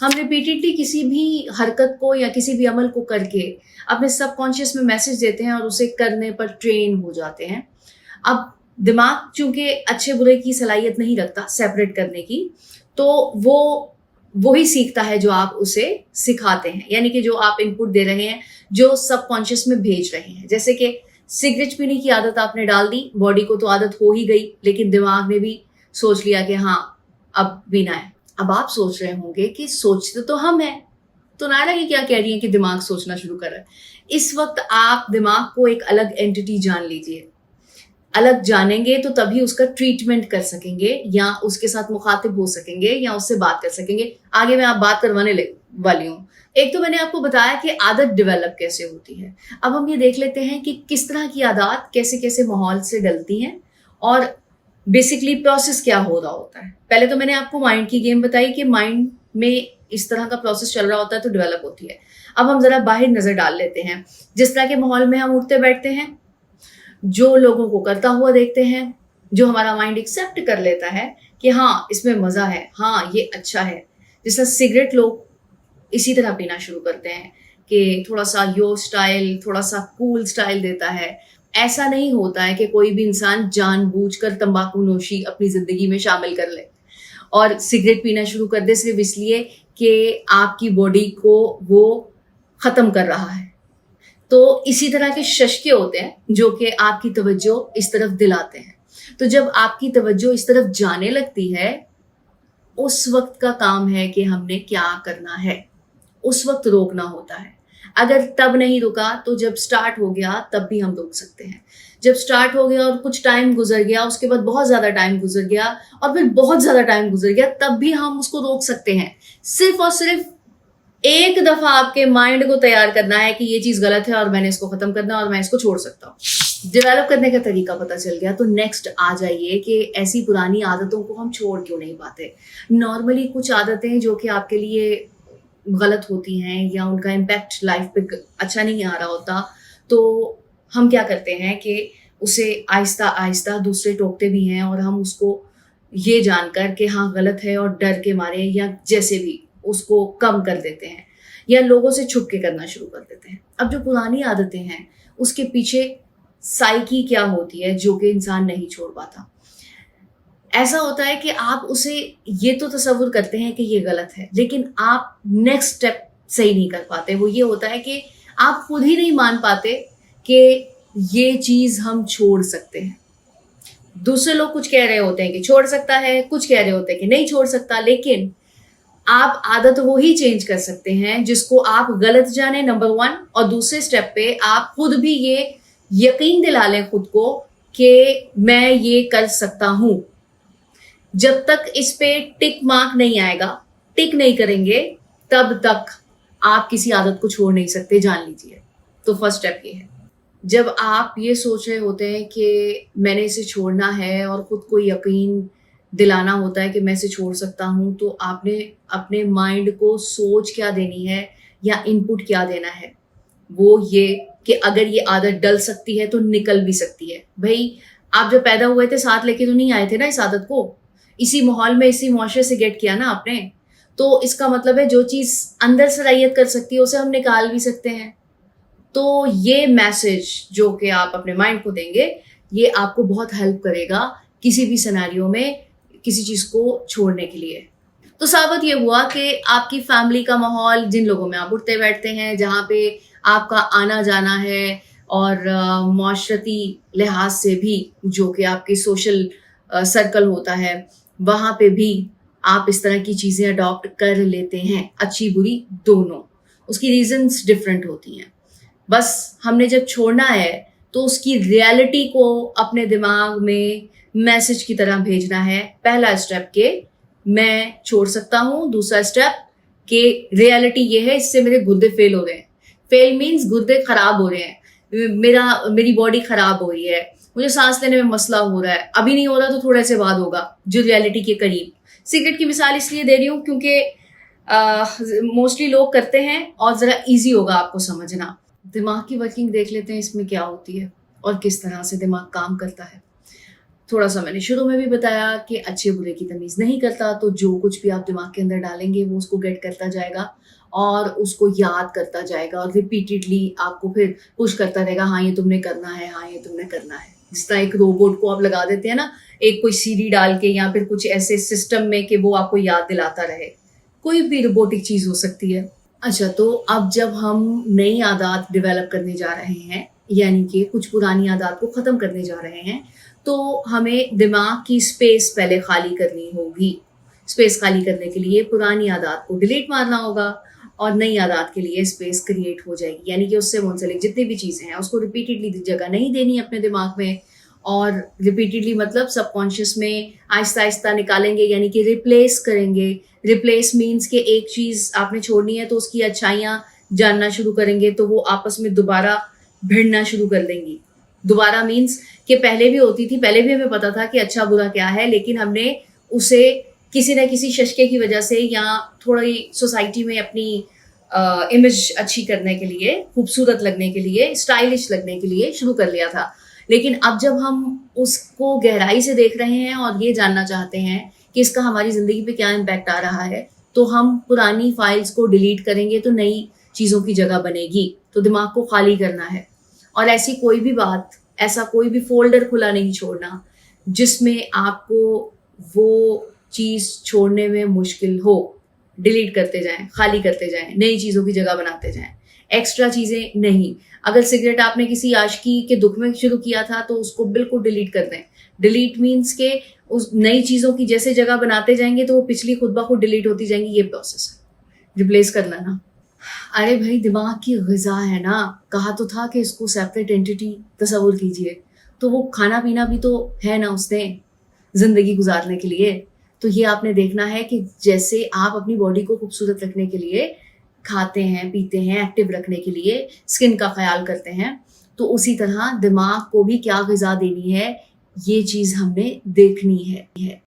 हम रिपीटेडली किसी भी हरकत को या किसी भी अमल को करके अपने सबकॉन्शियस में मैसेज देते हैं और उसे करने पर ट्रेन हो जाते हैं। अब दिमाग चूंकि अच्छे बुरे की सलाहियत नहीं रखता सेपरेट करने की, तो वो ही सीखता है जो आप उसे सिखाते हैं, यानी कि जो आप इनपुट दे रहे हैं, जो सबकॉन्शियस में भेज रहे हैं। जैसे कि सिगरेट पीने की आदत आपने डाल दी, बॉडी को तो आदत हो ही गई, लेकिन दिमाग ने भी सोच लिया कि हाँ अब पीना है। अब आप सोच रहे होंगे कि सोचते तो हम हैं, तो नायरा ये क्या कह रही है कि दिमाग सोचना शुरू कर रहा है। इस वक्त आप दिमाग को एक अलग एंटिटी जान लीजिए। अलग जानेंगे तो तभी उसका ट्रीटमेंट कर सकेंगे या उसके साथ मुखातिब हो सकेंगे या उससे बात कर सकेंगे। आगे मैं आप बात करवाने वाली हूँ। एक तो मैंने आपको बताया कि आदत डेवलप कैसे होती है। अब हम ये देख लेते हैं कि किस तरह की आदत कैसे कैसे माहौल से डलती हैं और बेसिकली प्रोसेस क्या हो रहा होता है। पहले तो मैंने आपको माइंड की गेम बताई कि माइंड में इस तरह का प्रोसेस चल रहा होता है तो डेवलप होती है। अब हम जरा बाहर नजर डाल लेते हैं। जिस तरह के माहौल में हम उठते बैठते हैं, जो लोगों को करता हुआ देखते हैं, जो हमारा माइंड एक्सेप्ट कर लेता है कि हाँ इसमें मजा है, हाँ ये अच्छा है। जैसे सिगरेट लोग इसी तरह पीना शुरू करते हैं कि थोड़ा सा यो स्टाइल, थोड़ा सा कूल स्टाइल देता है। ऐसा नहीं होता है कि कोई भी इंसान जानबूझकर तंबाकू नोशी अपनी जिंदगी में शामिल कर ले और सिगरेट पीना शुरू कर दे सिर्फ इसलिए कि आपकी बॉडी को वो खत्म कर रहा है। तो इसी तरह के शशके होते हैं जो कि आपकी तवज्जो इस तरफ दिलाते हैं। तो जब आपकी तवज्जो इस तरफ जाने लगती है, उस वक्त का काम है कि हमने क्या करना है, उस वक्त रोकना होता है। अगर तब नहीं रुका तो जब स्टार्ट हो गया तब भी हम रोक सकते हैं। जब स्टार्ट हो गया और कुछ टाइम गुजर गया, उसके बाद बहुत ज्यादा टाइम गुजर गया और फिर बहुत ज्यादा टाइम गुजर गया, तब भी हम उसको रोक सकते हैं। सिर्फ और सिर्फ एक दफा आपके माइंड को तैयार करना है कि ये चीज गलत है और मैंने इसको खत्म करना है और मैं इसको छोड़ सकता हूँ। डेवलप करने का तरीका पता चल गया तो नेक्स्ट आ जाइए कि ऐसी पुरानी आदतों को हम छोड़ क्यों नहीं पाते। नॉर्मली कुछ आदतें जो कि आपके लिए गलत होती हैं या उनका इम्पैक्ट लाइफ पे अच्छा नहीं आ रहा होता, तो हम क्या करते हैं कि उसे आहिस्ता आहिस्ता दूसरे टोकते भी हैं और हम उसको ये जानकर कि हाँ गलत है और डर के मारे या जैसे भी उसको कम कर देते हैं या लोगों से छुप के करना शुरू कर देते हैं। अब जो पुरानी आदतें हैं उसके पीछे साइकी क्या होती है जो कि इंसान नहीं छोड़ पाता। ऐसा होता है कि आप उसे ये तो तसव्वुर करते हैं कि ये गलत है, लेकिन आप नेक्स्ट स्टेप सही नहीं कर पाते। वो ये होता है कि आप खुद ही नहीं मान पाते कि ये चीज हम छोड़ सकते हैं। दूसरे लोग कुछ कह रहे होते हैं कि छोड़ सकता है, कुछ कह रहे होते हैं कि नहीं छोड़ सकता, लेकिन आप आदत वो ही चेंज कर सकते हैं जिसको आप गलत जाने, नंबर 1, और दूसरे स्टेप पे आप खुद भी ये यकीन दिला लें खुद को कि मैं ये कर सकता हूं। जब तक इस पे टिक मार्क नहीं आएगा, टिक नहीं करेंगे, तब तक आप किसी आदत को छोड़ नहीं सकते, जान लीजिए। तो फर्स्ट स्टेप ये है। जब आप ये सोच रहे होते हैं कि मैंने इसे छोड़ना है और खुद को यकीन दिलाना होता है कि मैं इसे छोड़ सकता हूं, तो आपने अपने माइंड को सोच क्या देनी है या इनपुट क्या देना है, वो ये कि अगर ये आदत डल सकती है तो निकल भी सकती है। भाई आप जब पैदा हुए थे साथ लेके तो नहीं आए थे ना इस आदत को, इसी माहौल में इसी मुआशरे से गेट किया ना आपने। तो इसका मतलब है जो चीज अंदर सराहियत कर सकती है उसे हम निकाल भी सकते हैं। तो ये मैसेज जो कि आप अपने माइंड को देंगे, ये आपको बहुत हेल्प करेगा किसी भी सिनेरियो में किसी चीज को छोड़ने के लिए। तो साबित ये हुआ कि आपकी फैमिली का माहौल, जिन लोगों में आप उठते बैठते हैं, जहाँ पे आपका आना जाना है और माशरती लिहाज से भी जो कि आपके सोशल सर्कल होता है, वहाँ पे भी आप इस तरह की चीज़ें अडॉप्ट कर लेते हैं, अच्छी बुरी दोनों। उसकी रीजंस डिफरेंट होती हैं। बस हमने जब छोड़ना है तो उसकी रियलिटी को अपने दिमाग में मैसेज की तरह भेजना है। पहला स्टेप के मैं छोड़ सकता हूँ, दूसरा स्टेप के रियलिटी ये है इससे मेरे गुर्दे फेल हो रहे हैं। फेल मीन्स गुर्दे खराब हो रहे हैं, मेरी बॉडी खराब हो रही है, मुझे सांस लेने में मसला हो रहा है। अभी नहीं हो रहा तो थोड़े से बाद होगा, जो रियलिटी के करीब। सिगरेट की मिसाल इसलिए दे रही हूँ क्योंकि मोस्टली लोग करते हैं और जरा इजी होगा आपको समझना। दिमाग की वर्किंग देख लेते हैं इसमें क्या होती है और किस तरह से दिमाग काम करता है। थोड़ा सा मैंने शुरू में भी बताया कि अच्छे बुरे की तमीज़ नहीं करता, तो जो कुछ भी आप दिमाग के अंदर डालेंगे वो उसको गेट करता जाएगा और उसको याद करता जाएगा और रिपीटेडली आपको फिर पुश करता रहेगा, हाँ ये तुमने करना है, हाँ ये तुमने करना है। जिस तरह एक रोबोट को आप लगा देते हैं ना, एक कोई सीडी डाल के या फिर कुछ ऐसे सिस्टम में कि वो आपको याद दिलाता रहे। कोई भी रोबोटिक चीज़ हो सकती है। अच्छा, तो अब जब हम नई आदत डेवलप करने जा रहे हैं, यानी कि कुछ पुरानी आदत को ख़त्म करने जा रहे हैं, तो हमें दिमाग की स्पेस पहले खाली करनी होगी। स्पेस खाली करने के लिए पुरानी आदत को डिलीट मारना होगा और नई आदत के लिए स्पेस क्रिएट हो जाएगी। यानी कि उससे मुंसलिक जितनी भी चीज़ें हैं उसको रिपीटेडली जगह नहीं देनी अपने दिमाग में, और रिपीटेडली मतलब सबकॉन्शियस में आहिस्ता आहिस्ता निकालेंगे, यानी कि रिप्लेस करेंगे। रिप्लेस मीन्स कि एक चीज़ आपने छोड़नी है तो उसकी अच्छाइयाँ जानना शुरू करेंगे, तो वो आपस में दोबारा भिड़ना शुरू कर देंगी। दोबारा मीन्स कि पहले भी होती थी, पहले भी हमें पता था कि अच्छा बुरा क्या है, लेकिन हमने उसे किसी न किसी शशके की वजह से या थोड़ी सोसाइटी में अपनी इमेज अच्छी करने के लिए, खूबसूरत लगने के लिए, स्टाइलिश लगने के लिए शुरू कर लिया था। लेकिन अब जब हम उसको गहराई से देख रहे हैं और ये जानना चाहते हैं कि इसका हमारी ज़िंदगी पे क्या इम्पैक्ट आ रहा है, तो हम पुरानी फाइल्स को डिलीट करेंगे तो नई चीज़ों की जगह बनेगी। तो दिमाग को खाली करना है और ऐसी कोई भी बात, ऐसा कोई भी फ़ोल्डर खुला नहीं छोड़ना जिसमें आपको वो चीज़ छोड़ने में मुश्किल हो। डिलीट करते जाएँ, खाली करते जाएँ, नई चीज़ों की जगह बनाते जाएँ। एक्स्ट्रा चीज़ें नहीं। अगर सिगरेट आपने किसी आशिकी के दुःख में शुरू किया था तो उसको बिल्कुल डिलीट कर दें। डिलीट मीन्स के उस नई चीज़ों की जैसे जगह बनाते जाएँगे तो वो पिछली खुद ब खुद डिलीट होती जाएँगी, ये प्रोसेस है। रिप्लेस करना ना। अरे भाई, दिमाग की ग़िज़ा है ना, कहा तो था कि इसको सेपरेट एंटिटी तसव्वुर कीजिए। तो वो खाना-पीना भी तो है ना उसने, ज़िंदगी गुज़ारने के लिए। तो ये आपने देखना है कि जैसे आप अपनी बॉडी को खूबसूरत रखने के लिए खाते हैं, पीते हैं, एक्टिव रखने के लिए स्किन का ख़्याल करते हैं, तो उसी तरह दिमाग को भी क्या ग़िज़ा देनी है, ये चीज़ हमने देखनी है।